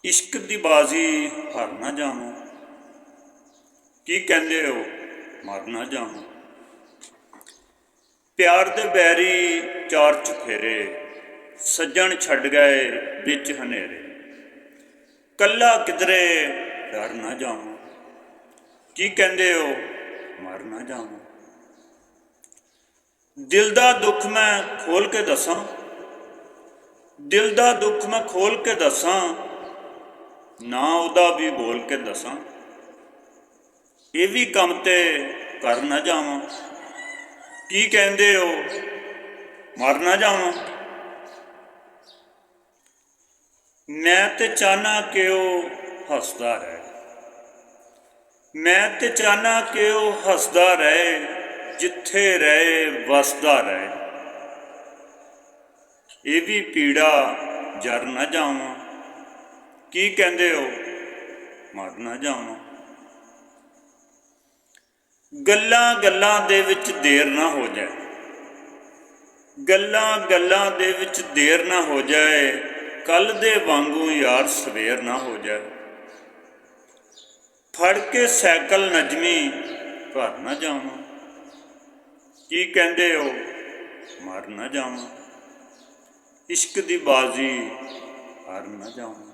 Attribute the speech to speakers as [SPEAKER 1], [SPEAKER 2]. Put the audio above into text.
[SPEAKER 1] इश्क दी बाजी हार ना जावां, की कहंदे हो मर ना जावां। प्यार दे बैरी चार चुफेरे, सज्जण छड्ड गए बिच हनेरे। कल्ला किधरे डर ना जावां, की कहंदे हो मर ना जावां। दिल दा दुख मैं खोल के दसां, दिल दा दुख मैं खोल के दसां, ना उहदा भी बोल के दसां। ये भी कम ते कर ना जावां, की कहंदे हो मर ना जावां। मैं ते चाहना कि वह हसदा रहे, मैं ते चाहना कि वह हसदा रहे, जिथे रहे वसदा रहे। ये भी पीड़ा जर ना जावां, की कहंदे हो मर ना जावां। गल्लां गल्लां दे विच देर ना हो जाए, गल्लां गल्लां दे विच देर ना हो जाए, कल दे वांगू यार सवेर ना हो जाए। फड़ के सैकल नजमी घर ना जावां, की कहंदे हो मर ना जावां। इश्क दी बाजी हार ना जावां।